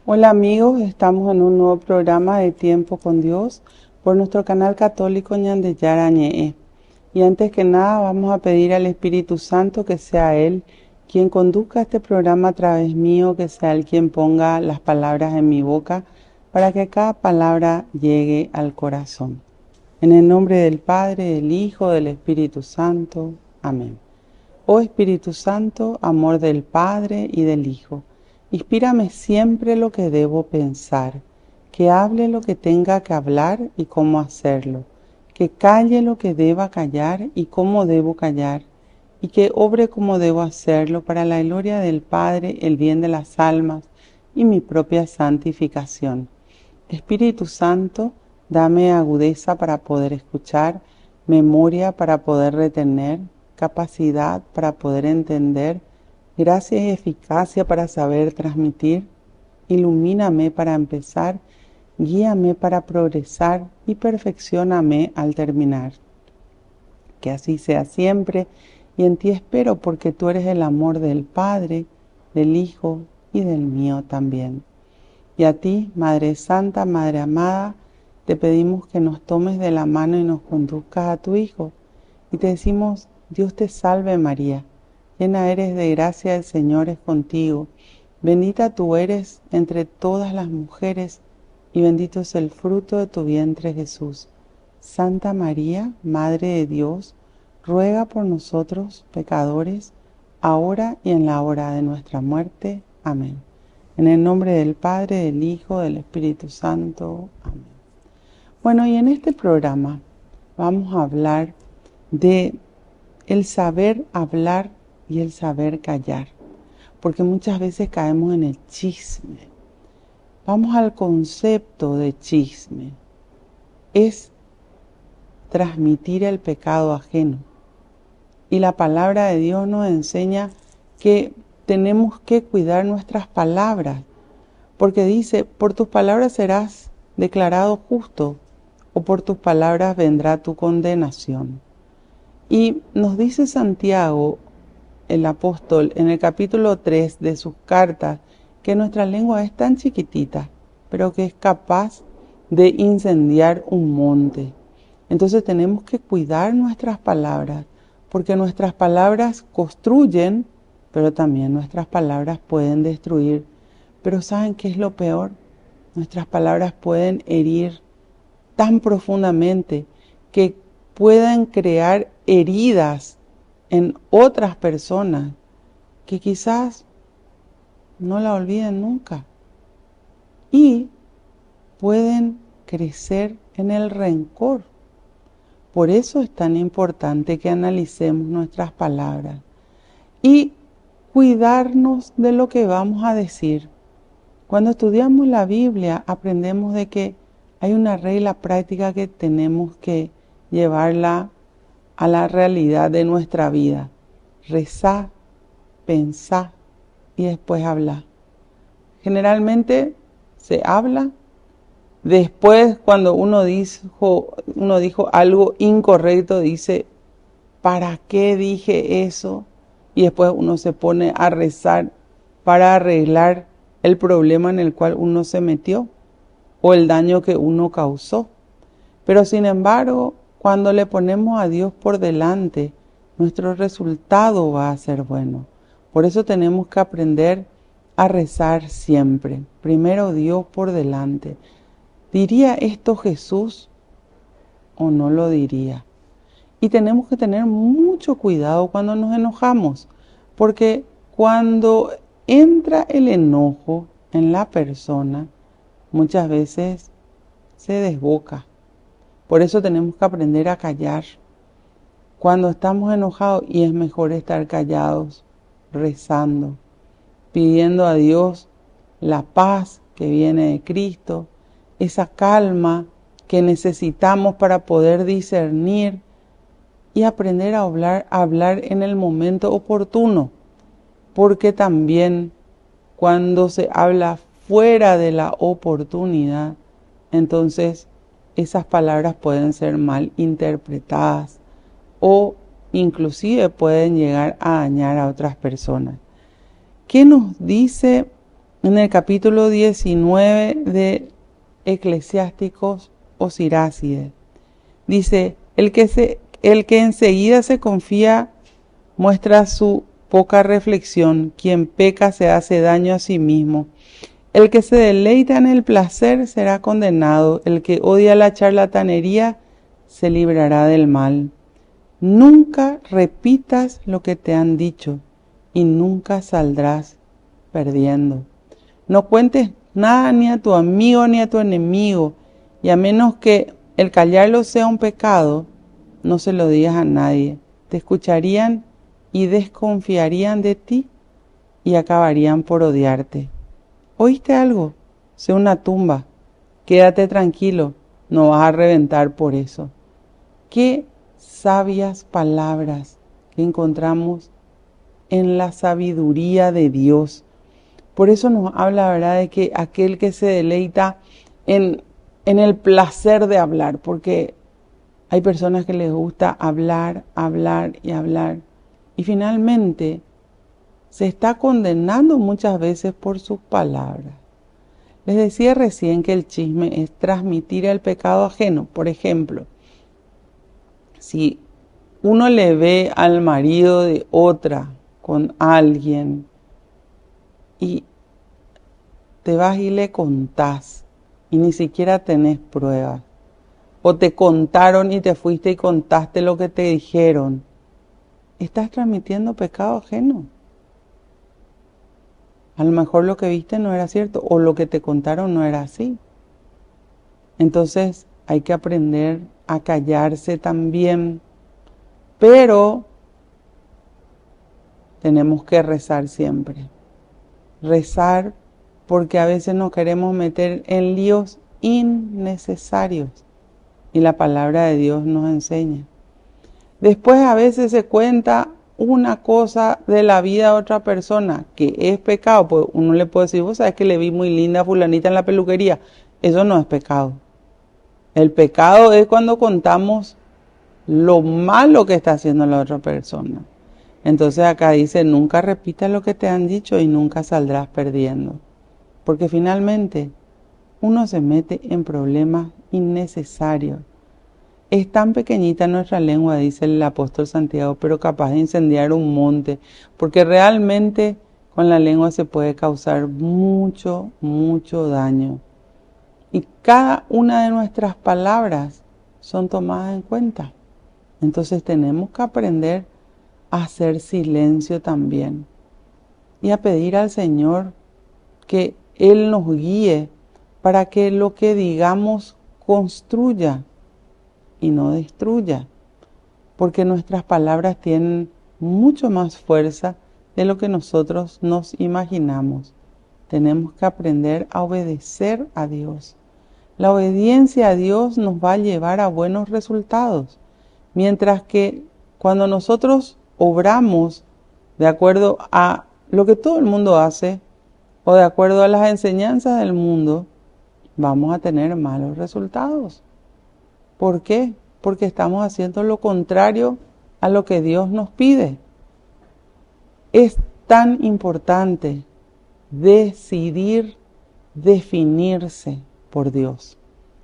Hola amigos, estamos en un nuevo programa de Tiempo con Dios por nuestro canal católico Ñandeyar Añe'e. Y antes que nada vamos a pedir al Espíritu Santo que sea Él quien conduzca este programa a través mío, que sea Él quien ponga las palabras en mi boca para que cada palabra llegue al corazón. En el nombre del Padre, del Hijo, del Espíritu Santo. Amén. Oh Espíritu Santo, amor del Padre y del Hijo, inspírame siempre lo que debo pensar, que hable lo que tenga que hablar y cómo hacerlo, que calle lo que deba callar y cómo debo callar, y que obre como debo hacerlo para la gloria del Padre, el bien de las almas y mi propia santificación. Espíritu Santo, dame agudeza para poder escuchar, memoria para poder retener, capacidad para poder entender, gracia y eficacia para saber transmitir. Ilumíname para empezar, guíame para progresar y perfeccióname al terminar. Que así sea siempre, y en ti espero porque tú eres el amor del Padre, del Hijo y del mío también. Y a ti, Madre Santa, Madre amada, te pedimos que nos tomes de la mano y nos conduzcas a tu Hijo. Y te decimos, Dios te salve María, llena eres de gracia, el Señor es contigo. Bendita tú eres entre todas las mujeres, y bendito es el fruto de tu vientre Jesús. Santa María, Madre de Dios, ruega por nosotros pecadores, ahora y en la hora de nuestra muerte. Amén. En el nombre del Padre, del Hijo, del Espíritu Santo. Amén. Bueno, y en este programa vamos a hablar de el saber hablar y el saber callar, porque muchas veces caemos en el chisme. Vamos al concepto de chisme. Es transmitir el pecado ajeno. Y la palabra de Dios nos enseña que tenemos que cuidar nuestras palabras, porque dice, por tus palabras serás declarado justo, o por tus palabras vendrá tu condenación. Y nos dice Santiago, el apóstol, en el capítulo 3 de sus cartas, que nuestra lengua es tan chiquitita, pero que es capaz de incendiar un monte. Entonces tenemos que cuidar nuestras palabras, porque nuestras palabras construyen, pero también nuestras palabras pueden destruir. Pero ¿saben qué es lo peor? Nuestras palabras pueden herir tan profundamente que puedan crear heridas en otras personas que quizás no la olviden nunca. Y pueden crecer en el rencor. Por eso es tan importante que analicemos nuestras palabras y cuidarnos de lo que vamos a decir. Cuando estudiamos la Biblia aprendemos de que hay una regla práctica que tenemos que llevarla a la realidad de nuestra vida. Rezá, pensá y después habla. Generalmente se habla. Después, cuando uno dijo algo incorrecto, dice, ¿para qué dije eso? Y después uno se pone a rezar para arreglar el problema en el cual uno se metió o el daño que uno causó. Pero sin embargo, cuando le ponemos a Dios por delante, nuestro resultado va a ser bueno. Por eso tenemos que aprender a rezar siempre. Primero Dios por delante. ¿Diría esto Jesús o no lo diría? Y tenemos que tener mucho cuidado cuando nos enojamos, porque cuando entra el enojo en la persona, muchas veces se desboca. Por eso tenemos que aprender a callar. Cuando estamos enojados, y es mejor estar callados, rezando, pidiendo a Dios la paz que viene de Cristo, esa calma que necesitamos para poder discernir y aprender a hablar en el momento oportuno. Porque también cuando se habla fuera de la oportunidad, entonces esas palabras pueden ser mal interpretadas o inclusive pueden llegar a dañar a otras personas. ¿Qué nos dice en el capítulo 19 de Eclesiásticos o Siráside. Dice, el que enseguida se confía muestra su poca reflexión. Quien peca se hace daño a sí mismo. El que se deleita en el placer será condenado. El que odia la charlatanería se librará del mal. Nunca repitas lo que te han dicho y nunca saldrás perdiendo. No cuentes nada ni a tu amigo ni a tu enemigo, y a menos que el callarlo sea un pecado, no se lo digas a nadie. Te escucharían y desconfiarían de ti y acabarían por odiarte. ¿Oíste algo? Sé una tumba. Quédate tranquilo, no vas a reventar por eso. Qué sabias palabras que encontramos en la sabiduría de Dios. Por eso nos habla, ¿verdad?, de que aquel que se deleita en el placer de hablar, porque hay personas que les gusta hablar, hablar y hablar, y finalmente se está condenando muchas veces por sus palabras. Les decía recién que el chisme es transmitir el pecado ajeno. Por ejemplo, si uno le ve al marido de otra con alguien y te vas y le contás y ni siquiera tenés pruebas, o te contaron y te fuiste y contaste lo que te dijeron, estás transmitiendo pecado ajeno. A lo mejor lo que viste no era cierto o lo que te contaron no era así. Entonces hay que aprender a callarse también, pero tenemos que rezar siempre. Rezar porque a veces nos queremos meter en líos innecesarios y la palabra de Dios nos enseña. Después a veces se cuenta una cosa de la vida de otra persona que es pecado, pues uno le puede decir, vos sabés que le vi muy linda a fulanita en la peluquería. Eso no es pecado. El pecado es cuando contamos lo malo que está haciendo la otra persona. Entonces acá dice, nunca repitas lo que te han dicho y nunca saldrás perdiendo. Porque finalmente uno se mete en problemas innecesarios. Es tan pequeñita nuestra lengua, dice el apóstol Santiago, pero capaz de incendiar un monte, porque realmente con la lengua se puede causar mucho, mucho daño. Y cada una de nuestras palabras son tomadas en cuenta. Entonces tenemos que aprender a hacer silencio también y a pedir al Señor que Él nos guíe para que lo que digamos construya y no destruya, porque nuestras palabras tienen mucho más fuerza de lo que nosotros nos imaginamos. Tenemos que aprender a obedecer a Dios. La obediencia a Dios nos va a llevar a buenos resultados, mientras que cuando nosotros obramos de acuerdo a lo que todo el mundo hace o de acuerdo a las enseñanzas del mundo, vamos a tener malos resultados. ¿Por qué? Porque estamos haciendo lo contrario a lo que Dios nos pide. Es tan importante decidir definirse por Dios,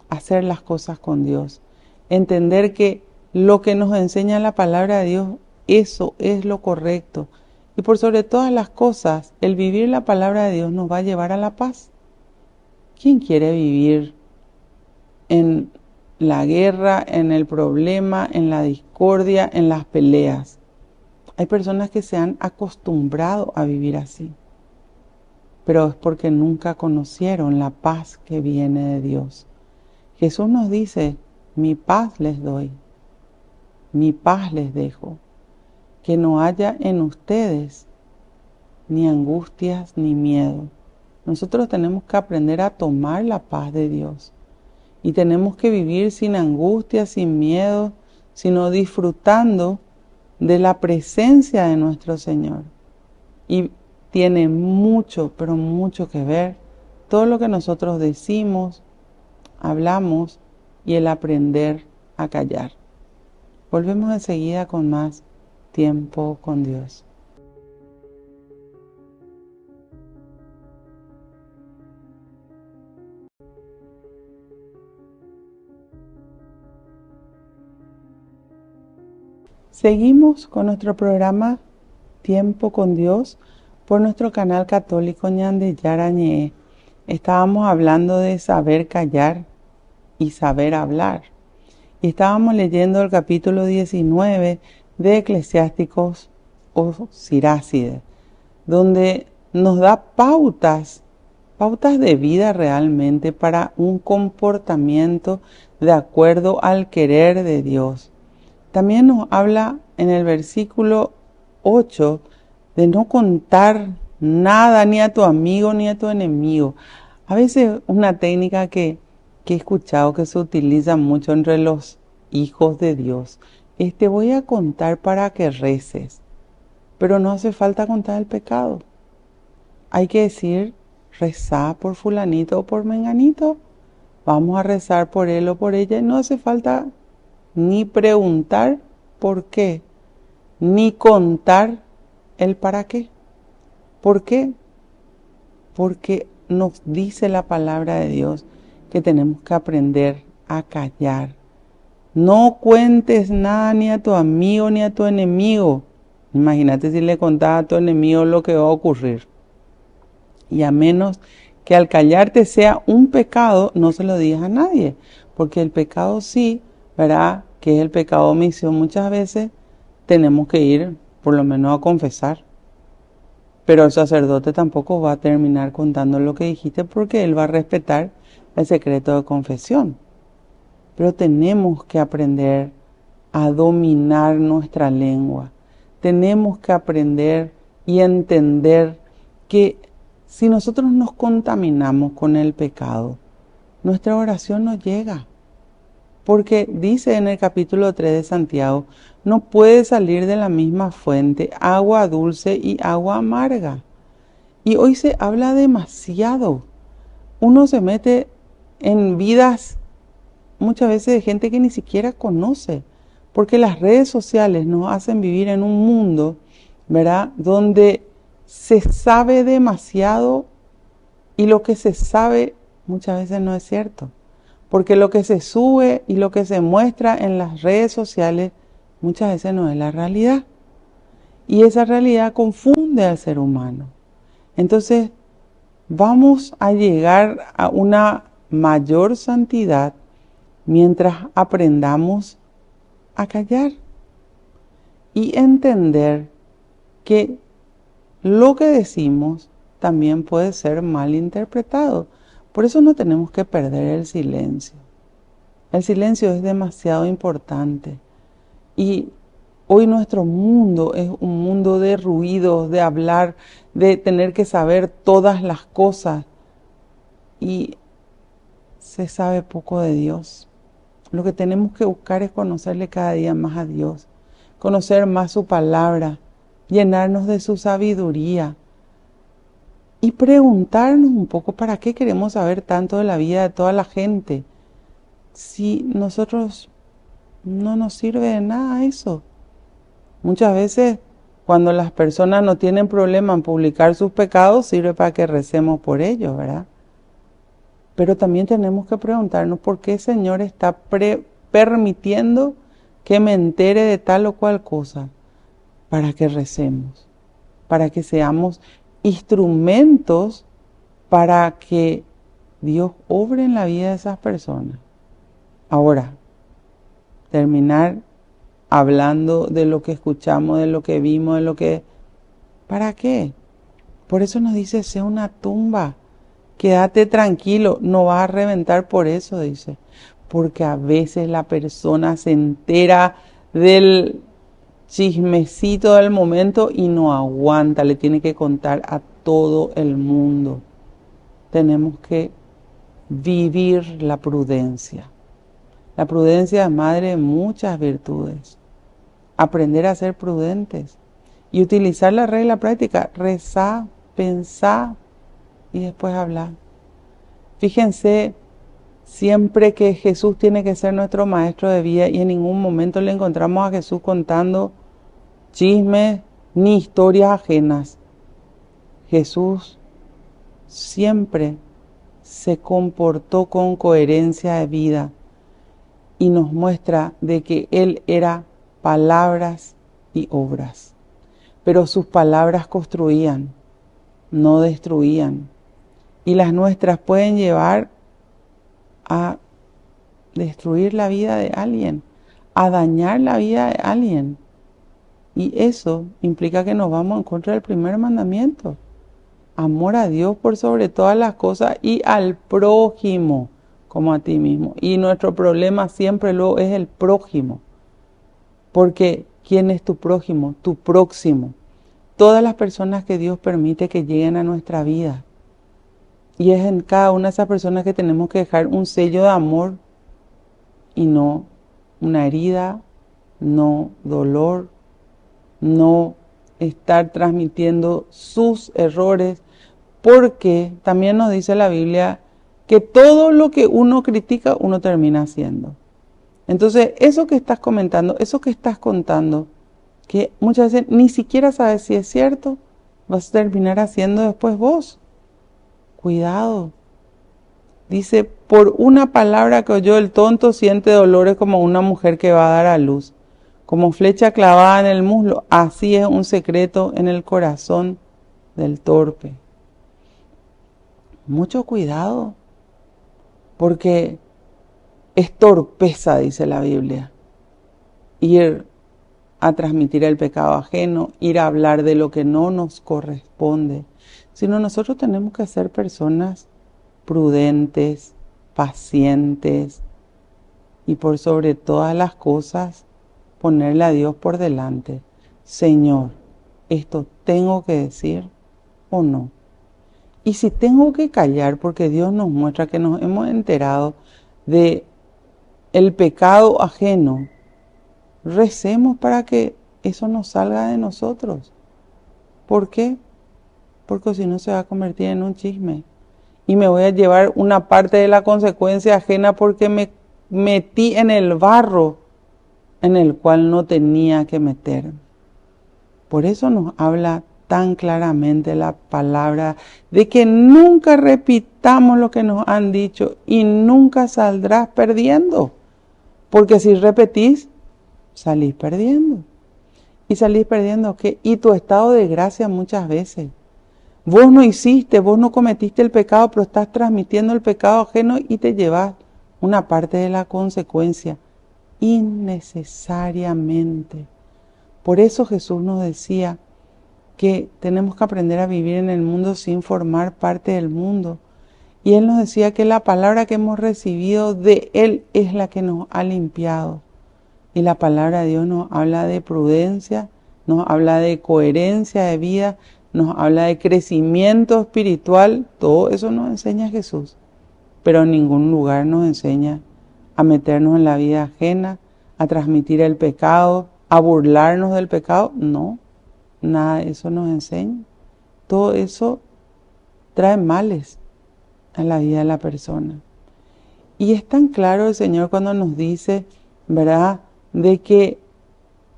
hacer las cosas con Dios, entender que lo que nos enseña la palabra de Dios, eso es lo correcto. Y por sobre todas las cosas, el vivir la palabra de Dios nos va a llevar a la paz. ¿Quién quiere vivir en la guerra, en el problema, en la discordia, en las peleas? Hay personas que se han acostumbrado a vivir así, pero es porque nunca conocieron la paz que viene de Dios. Jesús nos dice, mi paz les doy, mi paz les dejo, que no haya en ustedes ni angustias ni miedo. Nosotros tenemos que aprender a tomar la paz de Dios y tenemos que vivir sin angustia, sin miedo, sino disfrutando de la presencia de nuestro Señor. Y tiene mucho, pero mucho que ver todo lo que nosotros decimos, hablamos y el aprender a callar. Volvemos enseguida con más tiempo con Dios. Seguimos con nuestro programa Tiempo con Dios por nuestro canal católico Ñandeyara Ñe'e. Estábamos hablando de saber callar y saber hablar. Y estábamos leyendo el capítulo 19 de Eclesiásticos o Siráside, donde nos da pautas de vida realmente para un comportamiento de acuerdo al querer de Dios. También nos habla en el versículo 8 de no contar nada ni a tu amigo ni a tu enemigo. A veces una técnica que he escuchado que se utiliza mucho entre los hijos de Dios es: te voy a contar para que reces. Pero no hace falta contar el pecado. Hay que decir: rezá por fulanito o por menganito. Vamos a rezar por él o por ella. Y no hace falta ni preguntar por qué, ni contar el para qué. ¿Por qué? Porque nos dice la palabra de Dios que tenemos que aprender a callar. No cuentes nada ni a tu amigo ni a tu enemigo. Imagínate si le contás a tu enemigo lo que va a ocurrir. Y a menos que al callarte sea un pecado, no se lo digas a nadie. Porque el pecado sí, ¿verdad? Que es el pecado de omisión. Muchas veces tenemos que ir por lo menos a confesar. Pero el sacerdote tampoco va a terminar contando lo que dijiste, porque él va a respetar el secreto de confesión. Pero tenemos que aprender a dominar nuestra lengua. Tenemos que aprender y entender que si nosotros nos contaminamos con el pecado, nuestra oración no llega. Porque dice en el capítulo 3 de Santiago: no puede salir de la misma fuente agua dulce y agua amarga. Y hoy se habla demasiado. Uno se mete en vidas muchas veces de gente que ni siquiera conoce. Porque las redes sociales nos hacen vivir en un mundo, ¿verdad?, donde se sabe demasiado y lo que se sabe muchas veces no es cierto. Porque lo que se sube y lo que se muestra en las redes sociales muchas veces no es la realidad. Y esa realidad confunde al ser humano. Entonces, vamos a llegar a una mayor santidad mientras aprendamos a callar y entender que lo que decimos también puede ser mal interpretado. Por eso no tenemos que perder el silencio. El silencio es demasiado importante. Y hoy nuestro mundo es un mundo de ruidos, de hablar, de tener que saber todas las cosas. Y se sabe poco de Dios. Lo que tenemos que buscar es conocerle cada día más a Dios, conocer más su palabra, llenarnos de su sabiduría y preguntarnos un poco para qué queremos saber tanto de la vida de toda la gente si nosotros no nos sirve de nada eso. Muchas veces cuando las personas no tienen problema en publicar sus pecados, sirve para que recemos por ellos, ¿verdad? Pero también tenemos que preguntarnos por qué el Señor está permitiendo que me entere de tal o cual cosa, para que recemos, para que seamos instrumentos para que Dios obre en la vida de esas personas. Ahora, terminar hablando de lo que escuchamos, de lo que vimos, de lo que... ¿Para qué? Por eso nos dice: sea una tumba. Quédate tranquilo, no vas a reventar por eso, dice. Porque a veces la persona se entera del chismecito del momento y no aguanta, le tiene que contar a todo el mundo. Tenemos que vivir la prudencia. La prudencia es madre de muchas virtudes. Aprender a ser prudentes y utilizar la regla práctica: rezar, pensar y después hablar. Fíjense, siempre que Jesús tiene que ser nuestro maestro de vida, y en ningún momento le encontramos a Jesús contando chismes ni historias ajenas. Jesús siempre se comportó con coherencia de vida y nos muestra de que Él era palabras y obras. Pero sus palabras construían, no destruían. Y las nuestras pueden llevar a destruir la vida de alguien, a dañar la vida de alguien. Y eso implica que nos vamos en contra del primer mandamiento. Amor a Dios por sobre todas las cosas y al prójimo como a ti mismo. Y nuestro problema siempre luego es el prójimo. Porque ¿quién es tu prójimo? Tu próximo. Todas las personas que Dios permite que lleguen a nuestra vida. Y es en cada una de esas personas que tenemos que dejar un sello de amor y no una herida, no dolor, no estar transmitiendo sus errores, porque también nos dice la Biblia que todo lo que uno critica, uno termina haciendo. Entonces, eso que estás comentando, eso que estás contando, que muchas veces ni siquiera sabes si es cierto, vas a terminar haciendo después vos. Cuidado. Dice, por una palabra que oyó el tonto siente dolores como una mujer que va a dar a luz. Como flecha clavada en el muslo, así es un secreto en el corazón del torpe. Mucho cuidado, porque es torpeza, dice la Biblia, ir a transmitir el pecado ajeno, ir a hablar de lo que no nos corresponde, sino nosotros tenemos que ser personas prudentes, pacientes y por sobre todas las cosas ponerle a Dios por delante. Señor, ¿esto tengo que decir o no? Y si tengo que callar, porque Dios nos muestra que nos hemos enterado de el pecado ajeno, recemos para que eso no salga de nosotros. ¿Por qué? Porque si no se va a convertir en un chisme. Y me voy a llevar una parte de la consecuencia ajena porque me metí en el barro en el cual no tenía que meter. Por eso nos habla tan claramente la palabra de que nunca repitamos lo que nos han dicho y nunca saldrás perdiendo. Porque si repetís, salís perdiendo. ¿Y salís perdiendo qué? Y tu estado de gracia muchas veces. Vos no hiciste, vos no cometiste el pecado, pero estás transmitiendo el pecado ajeno y te llevas una parte de la consecuencia innecesariamente. Por eso Jesús nos decía que tenemos que aprender a vivir en el mundo sin formar parte del mundo. Y Él nos decía que la palabra que hemos recibido de Él es la que nos ha limpiado. Y la palabra de Dios nos habla de prudencia, nos habla de coherencia de vida, nos habla de crecimiento espiritual. Todo eso nos enseña Jesús. Pero en ningún lugar nos enseña a meternos en la vida ajena, a transmitir el pecado, a burlarnos del pecado. No, nada de eso nos enseña. Todo eso trae males a la vida de la persona. Y es tan claro el Señor cuando nos dice, ¿verdad?, de que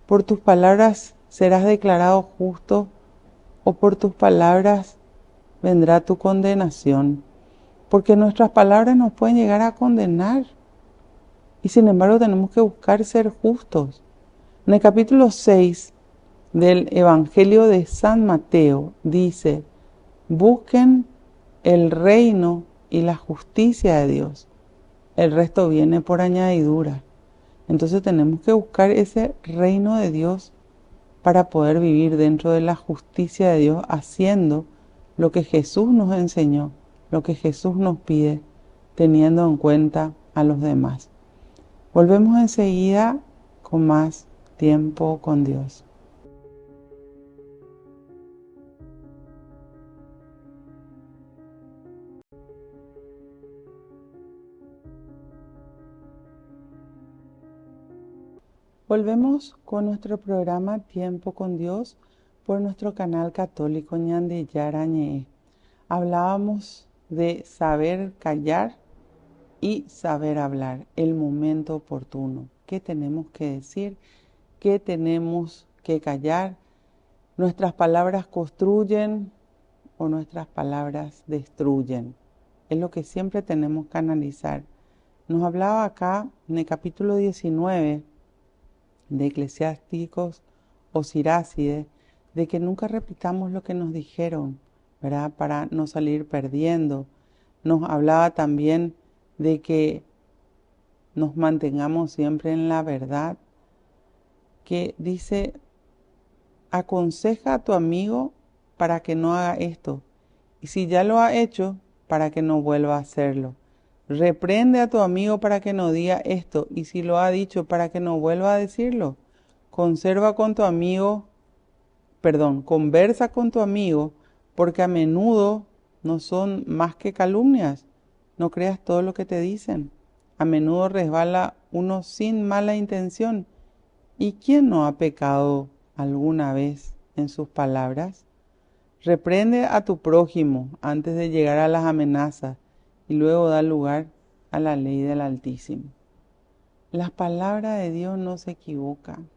por tus palabras serás declarado justo o por tus palabras vendrá tu condenación. Porque nuestras palabras nos pueden llegar a condenar. Y sin embargo tenemos que buscar ser justos. En el capítulo 6 del Evangelio de San Mateo dice, busquen el reino y la justicia de Dios. El resto viene por añadidura. Entonces tenemos que buscar ese reino de Dios para poder vivir dentro de la justicia de Dios, haciendo lo que Jesús nos enseñó, lo que Jesús nos pide, teniendo en cuenta a los demás. Volvemos enseguida con más tiempo con Dios. Volvemos con nuestro programa Tiempo con Dios por nuestro canal católico Ñande Yarañe. Hablábamos de saber callar y saber hablar, el momento oportuno. ¿Qué tenemos que decir? ¿Qué tenemos que callar? ¿Nuestras palabras construyen o nuestras palabras destruyen? Es lo que siempre tenemos que analizar. Nos hablaba acá en el capítulo 19 de Eclesiásticos o Siráside, de que nunca repitamos lo que nos dijeron, ¿verdad? Para no salir perdiendo. Nos hablaba también de que nos mantengamos siempre en la verdad, que dice, aconseja a tu amigo para que no haga esto, y si ya lo ha hecho, para que no vuelva a hacerlo. Reprende a tu amigo para que no diga esto, y si lo ha dicho, para que no vuelva a decirlo. Conversa con tu amigo, porque a menudo no son más que calumnias. No creas todo lo que te dicen. A menudo resbala uno sin mala intención. ¿Y quién no ha pecado alguna vez en sus palabras? Reprende a tu prójimo antes de llegar a las amenazas y luego da lugar a la ley del Altísimo. Las palabras de Dios no se equivocan.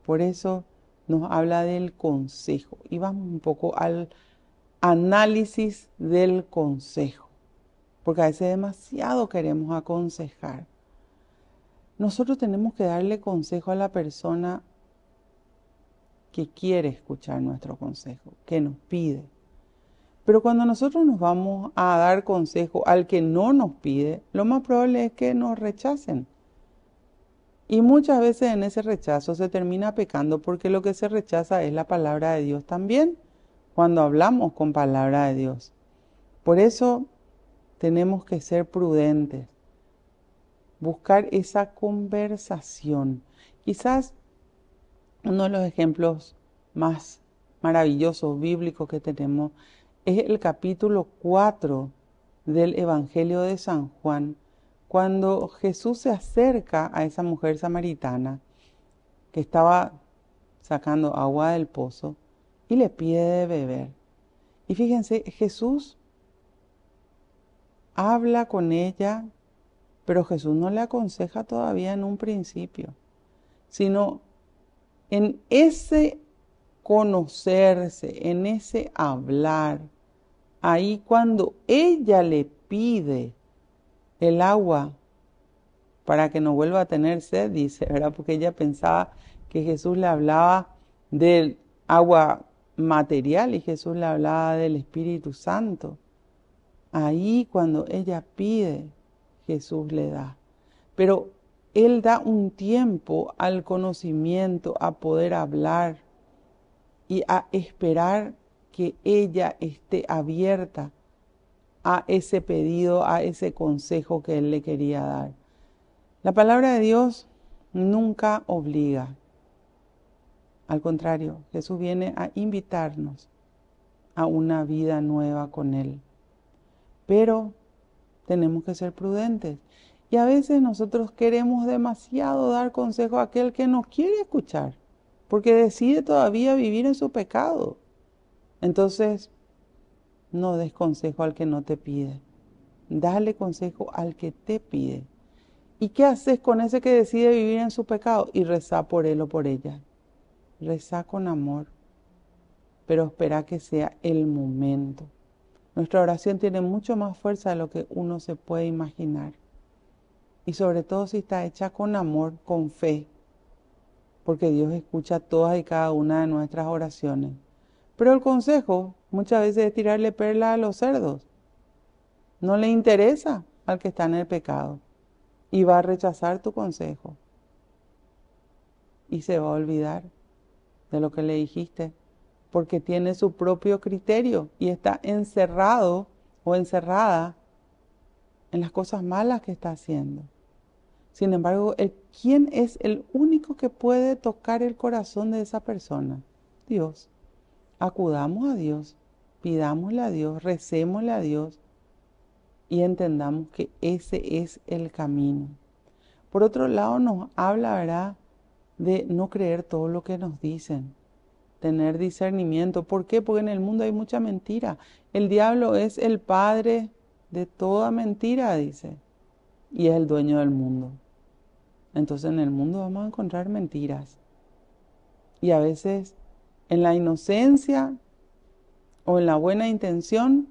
Por eso nos habla del consejo. Y vamos un poco al análisis del consejo. Porque a veces demasiado queremos aconsejar. Nosotros tenemos que darle consejo a la persona que quiere escuchar nuestro consejo, que nos pide. Pero cuando nosotros nos vamos a dar consejo al que no nos pide, lo más probable es que nos rechacen. Y muchas veces en ese rechazo se termina pecando porque lo que se rechaza es la palabra de Dios también, cuando hablamos con palabra de Dios. Por eso tenemos que ser prudentes, buscar esa conversación. Quizás uno de los ejemplos más maravillosos bíblicos que tenemos es el capítulo 4 del Evangelio de San Juan, cuando Jesús se acerca a esa mujer samaritana que estaba sacando agua del pozo y le pide de beber. Y fíjense, Jesús habla con ella, pero Jesús no le aconseja todavía en un principio, sino en ese conocerse, en ese hablar. Ahí cuando ella le pide el agua para que no vuelva a tener sed, dice, ¿verdad? Porque ella pensaba que Jesús le hablaba del agua material y Jesús le hablaba del Espíritu Santo. Ahí cuando ella pide, Jesús le da. Pero Él da un tiempo al conocimiento, a poder hablar y a esperar que ella esté abierta a ese pedido, a ese consejo que Él le quería dar. La palabra de Dios nunca obliga. Al contrario, Jesús viene a invitarnos a una vida nueva con Él. Pero tenemos que ser prudentes. Y a veces nosotros queremos demasiado dar consejo a aquel que no quiere escuchar, porque decide todavía vivir en su pecado. Entonces, no des consejo al que no te pide. Dale consejo al que te pide. ¿Y qué haces con ese que decide vivir en su pecado? Y reza por él o por ella. Reza con amor, pero espera que sea el momento. Nuestra oración tiene mucho más fuerza de lo que uno se puede imaginar. Y sobre todo si está hecha con amor, con fe, porque Dios escucha todas y cada una de nuestras oraciones. Pero el consejo muchas veces es tirarle perla a los cerdos. No le interesa al que está en el pecado y va a rechazar tu consejo y se va a olvidar de lo que le dijiste porque tiene su propio criterio y está encerrado o encerrada en las cosas malas que está haciendo. Sin embargo, ¿quién es el único que puede tocar el corazón de esa persona? Dios. Acudamos a Dios, pidámosle a Dios, recémosle a Dios y entendamos que ese es el camino. Por otro lado, nos habla, ¿verdad?, de no creer todo lo que nos dicen, tener discernimiento. ¿Por qué? Porque en el mundo hay mucha mentira. El diablo es el padre de toda mentira, dice, y es el dueño del mundo. Entonces en el mundo vamos a encontrar mentiras. Y a veces en la inocencia o en la buena intención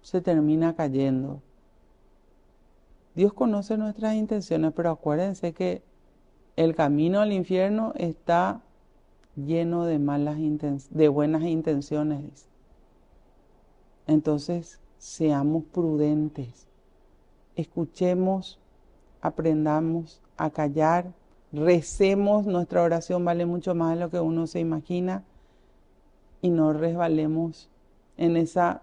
se termina cayendo. Dios conoce nuestras intenciones, pero acuérdense que El camino al infierno está lleno de de buenas intenciones, dice. Entonces, seamos prudentes, escuchemos, aprendamos a callar, recemos, nuestra oración vale mucho más de lo que uno se imagina y no resbalemos en esa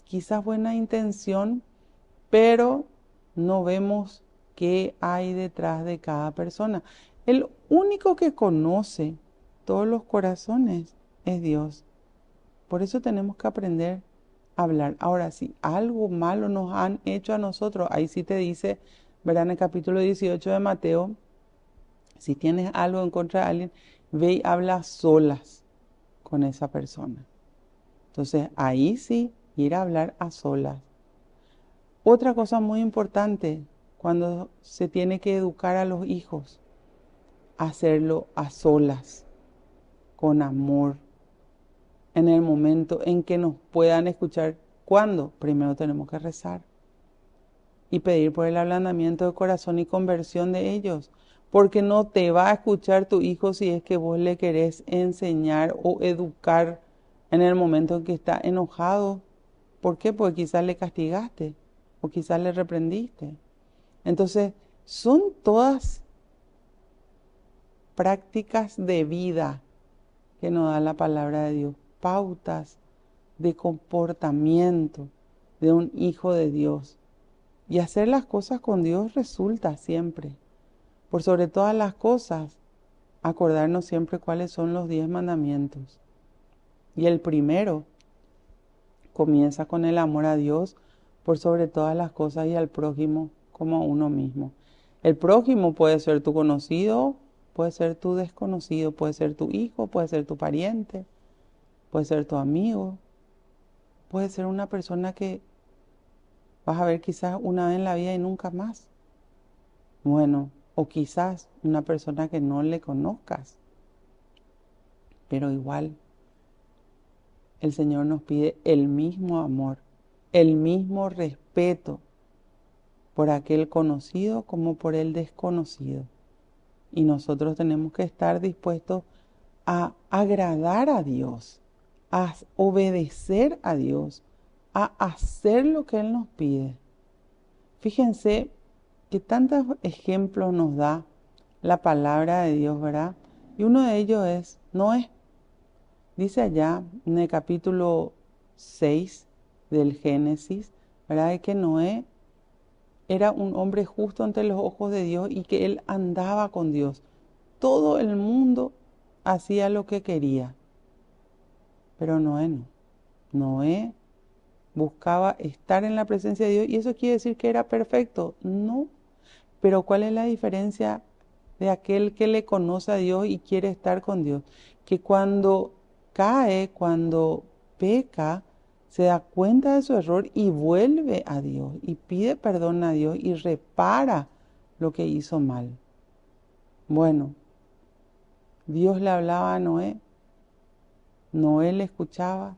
quizás buena intención, pero no vemos qué hay detrás de cada persona. El único que conoce todos los corazones es Dios. Por eso tenemos que aprender a hablar. Ahora, si algo malo nos han hecho a nosotros, ahí sí te dice, verán en el capítulo 18 de Mateo, si tienes algo en contra de alguien, ve y habla solas con esa persona. Entonces, ahí sí, ir a hablar a solas. Otra cosa muy importante cuando se tiene que educar a los hijos, hacerlo a solas, con amor, en el momento en que nos puedan escuchar. ¿Cuándo? Primero tenemos que rezar y pedir por el ablandamiento de corazón y conversión de ellos, porque no te va a escuchar tu hijo si es que vos le querés enseñar o educar en el momento en que está enojado. ¿Por qué? Porque quizás le castigaste o quizás le reprendiste. Entonces, son todas prácticas de vida que nos da la palabra de Dios, pautas de comportamiento de un hijo de Dios. Y hacer las cosas con Dios resulta siempre. Por sobre todas las cosas, acordarnos siempre cuáles son los 10 mandamientos. Y el primero comienza con el amor a Dios por sobre todas las cosas y al prójimo como a uno mismo. El prójimo puede ser tu conocido, puede ser tu desconocido, puede ser tu hijo, puede ser tu pariente, puede ser tu amigo, puede ser una persona que vas a ver quizás una vez en la vida y nunca más. Bueno, o quizás una persona que no le conozcas, pero igual el Señor nos pide el mismo amor, el mismo respeto por aquel conocido como por el desconocido. Y nosotros tenemos que estar dispuestos a agradar a Dios, a obedecer a Dios, a hacer lo que Él nos pide. Fíjense que tantos ejemplos nos da la palabra de Dios, ¿verdad? Y uno de ellos es Noé. Dice allá en el capítulo 6 del Génesis, ¿verdad? Que Noé era un hombre justo ante los ojos de Dios y que él andaba con Dios. Todo el mundo hacía lo que quería, pero Noé no. Noé buscaba estar en la presencia de Dios y eso quiere decir que era perfecto. No, pero ¿cuál es la diferencia de aquel que le conoce a Dios y quiere estar con Dios? Que cuando cae, cuando peca, se da cuenta de su error y vuelve a Dios y pide perdón a Dios y repara lo que hizo mal. Bueno, Dios le hablaba a Noé, Noé le escuchaba,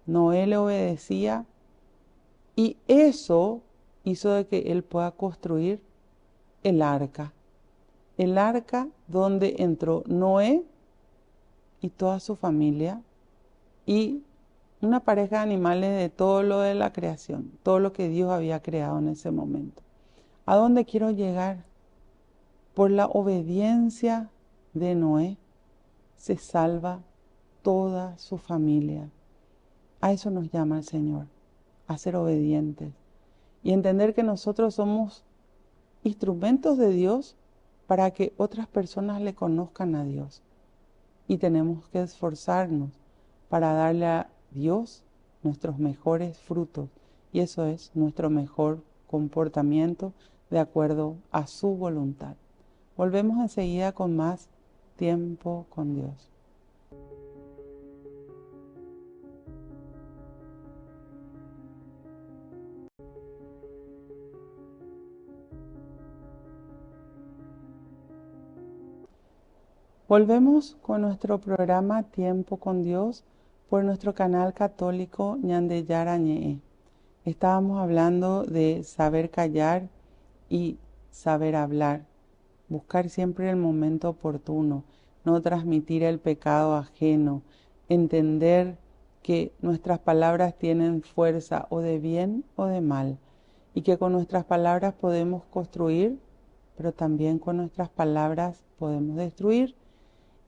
Noé le obedecía y eso hizo de que él pueda construir el arca. El arca donde entró Noé y toda su familia y una pareja de animales de todo lo de la creación, todo lo que Dios había creado en ese momento. ¿A dónde quiero llegar? Por la obediencia de Noé se salva toda su familia. A eso nos llama el Señor, a ser obedientes y entender que nosotros somos instrumentos de Dios para que otras personas le conozcan a Dios. Y tenemos que esforzarnos para darle a Dios nuestros mejores frutos. Y eso es nuestro mejor comportamiento de acuerdo a su voluntad. Volvemos enseguida con más tiempo con Dios. Volvemos con nuestro programa Tiempo con Dios por nuestro canal católico Ñandeyara Ñe'e. Estábamos hablando de saber callar y saber hablar, buscar siempre el momento oportuno, no transmitir el pecado ajeno, entender que nuestras palabras tienen fuerza o de bien o de mal, y que con nuestras palabras podemos construir, pero también con nuestras palabras podemos destruir,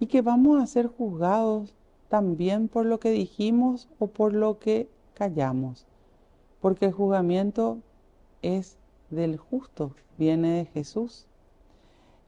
y que vamos a ser juzgados también por lo que dijimos o por lo que callamos, porque el juzgamiento es del justo, viene de Jesús.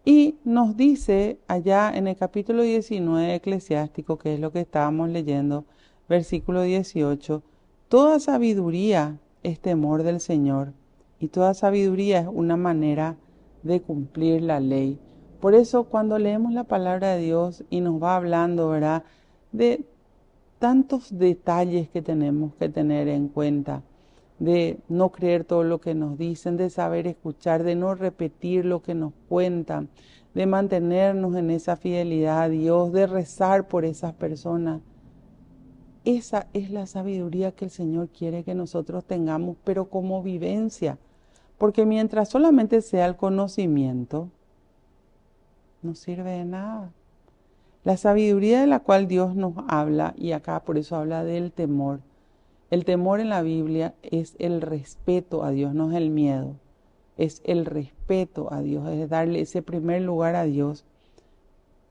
Y nos dice allá en el capítulo 19 de Eclesiástico, que es lo que estábamos leyendo, versículo 18, toda sabiduría es temor del Señor, y toda sabiduría es una manera de cumplir la ley. Por eso cuando leemos la palabra de Dios y nos va hablando, ¿verdad?, de tantos detalles que tenemos que tener en cuenta, de no creer todo lo que nos dicen, de saber escuchar, de no repetir lo que nos cuentan, de mantenernos en esa fidelidad a Dios, de rezar por esas personas. Esa es la sabiduría que el Señor quiere que nosotros tengamos, pero como vivencia, porque mientras solamente sea el conocimiento, no sirve de nada. La sabiduría de la cual Dios nos habla, y acá por eso habla del temor. El temor en la Biblia es el respeto a Dios, no es el miedo. Es el respeto a Dios, es darle ese primer lugar a Dios.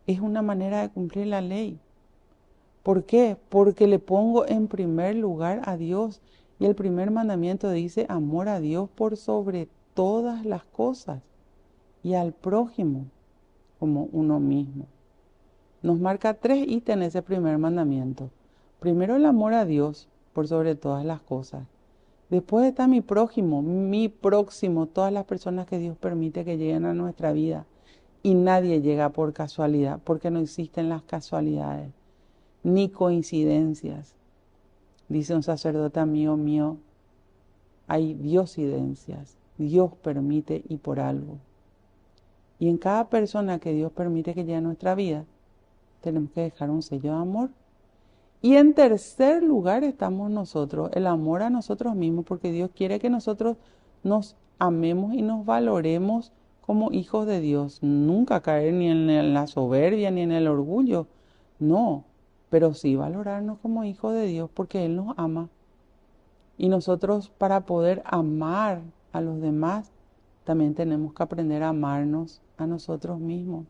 Es una manera de cumplir la ley. ¿Por qué? Porque le pongo en primer lugar a Dios. Y el primer mandamiento dice amor a Dios por sobre todas las cosas y al prójimo como uno mismo. Nos marca 3 ítems ese primer mandamiento. Primero el amor a Dios por sobre todas las cosas. Después está mi prójimo, mi próximo, todas las personas que Dios permite que lleguen a nuestra vida. Y nadie llega por casualidad, porque no existen las casualidades, ni coincidencias. Dice un sacerdote amigo mío, hay diosidencias. Dios permite y por algo. Y en cada persona que Dios permite que llegue a nuestra vida, tenemos que dejar un sello de amor. Y en tercer lugar estamos nosotros, el amor a nosotros mismos, porque Dios quiere que nosotros nos amemos y nos valoremos como hijos de Dios. Nunca caer ni en la soberbia ni en el orgullo, no, pero sí valorarnos como hijos de Dios porque Él nos ama. Y nosotros para poder amar a los demás, también tenemos que aprender a amarnos a nosotros mismos.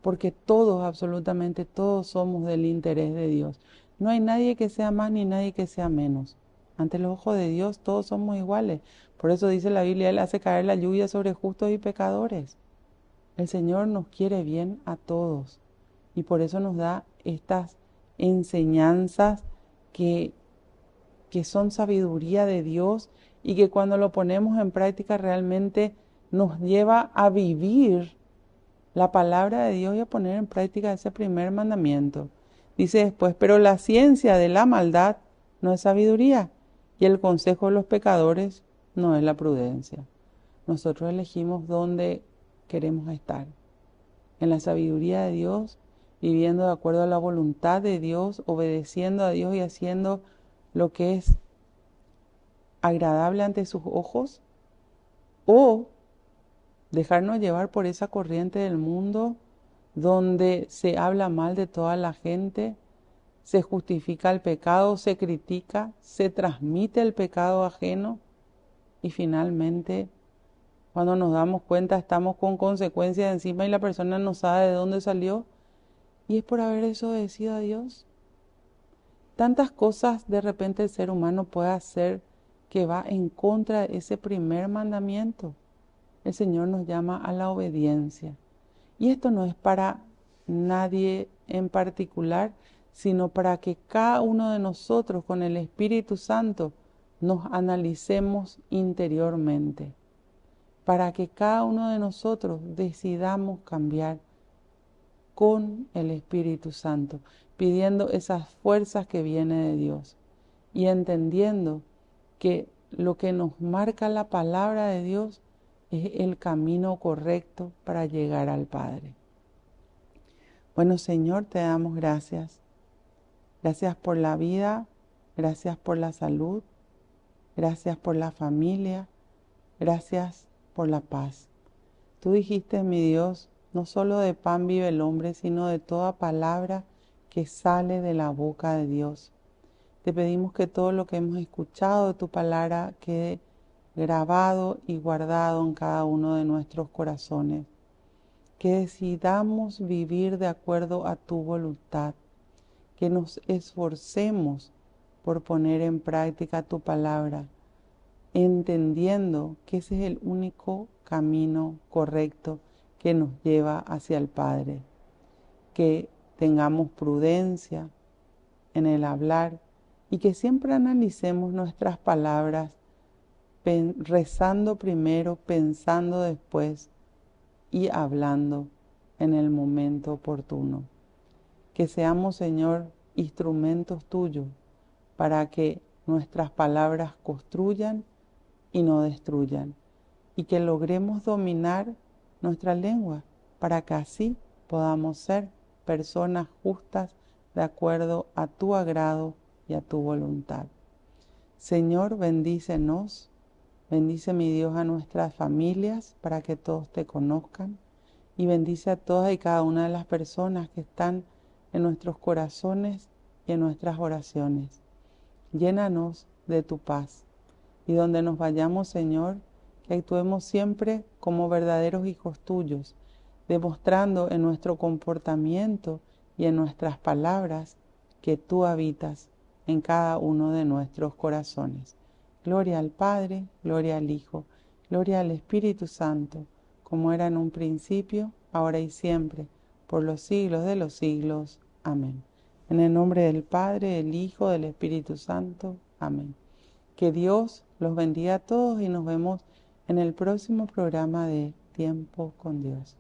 Porque todos, absolutamente todos somos del interés de Dios. No hay nadie que sea más ni nadie que sea menos. Ante los ojos de Dios todos somos iguales. Por eso dice la Biblia, Él hace caer la lluvia sobre justos y pecadores. El Señor nos quiere bien a todos. Y por eso nos da estas enseñanzas que son sabiduría de Dios y que cuando lo ponemos en práctica realmente nos lleva a vivir la palabra de Dios y a poner en práctica ese primer mandamiento. Dice después, pero la ciencia de la maldad no es sabiduría y el consejo de los pecadores no es la prudencia. Nosotros elegimos dónde queremos estar. En la sabiduría de Dios, viviendo de acuerdo a la voluntad de Dios, obedeciendo a Dios y haciendo lo que es agradable ante sus ojos, o dejarnos llevar por esa corriente del mundo donde se habla mal de toda la gente, se justifica el pecado, se critica, se transmite el pecado ajeno y finalmente cuando nos damos cuenta estamos con consecuencias encima y la persona no sabe de dónde salió y es por haber desobedecido a Dios. Tantas cosas de repente el ser humano puede hacer que va en contra de ese primer mandamiento. El Señor nos llama a la obediencia. Y esto no es para nadie en particular, sino para que cada uno de nosotros con el Espíritu Santo nos analicemos interiormente. Para que cada uno de nosotros decidamos cambiar con el Espíritu Santo, pidiendo esas fuerzas que vienen de Dios y entendiendo que lo que nos marca la palabra de Dios es el camino correcto para llegar al Padre. Bueno, Señor, te damos gracias. Gracias por la vida, gracias por la salud, gracias por la familia, gracias por la paz. Tú dijiste, mi Dios, No solo de pan vive el hombre, sino de toda palabra que sale de la boca de Dios. Te pedimos que todo lo que hemos escuchado de tu palabra quede grabado y guardado en cada uno de nuestros corazones. Que decidamos vivir de acuerdo a tu voluntad. Que nos esforcemos por poner en práctica tu palabra, entendiendo que ese es el único camino correcto que nos lleva hacia el Padre. Que tengamos prudencia en el hablar y que siempre analicemos nuestras palabras, rezando primero, pensando después y hablando en el momento oportuno. Que seamos, Señor, instrumentos tuyos para que nuestras palabras construyan y no destruyan, y que logremos dominar nuestra lengua para que así podamos ser personas justas de acuerdo a tu agrado y a tu voluntad. Señor, bendícenos, bendice mi Dios a nuestras familias para que todos te conozcan, y bendice a todas y cada una de las personas que están en nuestros corazones y en nuestras oraciones. Llénanos de tu paz, y donde nos vayamos, Señor, que actuemos siempre como verdaderos hijos tuyos, demostrando en nuestro comportamiento y en nuestras palabras que tú habitas en cada uno de nuestros corazones. Gloria al Padre, gloria al Hijo, gloria al Espíritu Santo, como era en un principio, ahora y siempre, por los siglos de los siglos. Amén. En el nombre del Padre, del Hijo, del Espíritu Santo. Amén. Que Dios los bendiga a todos y nos vemos en el próximo programa de Tiempo con Dios.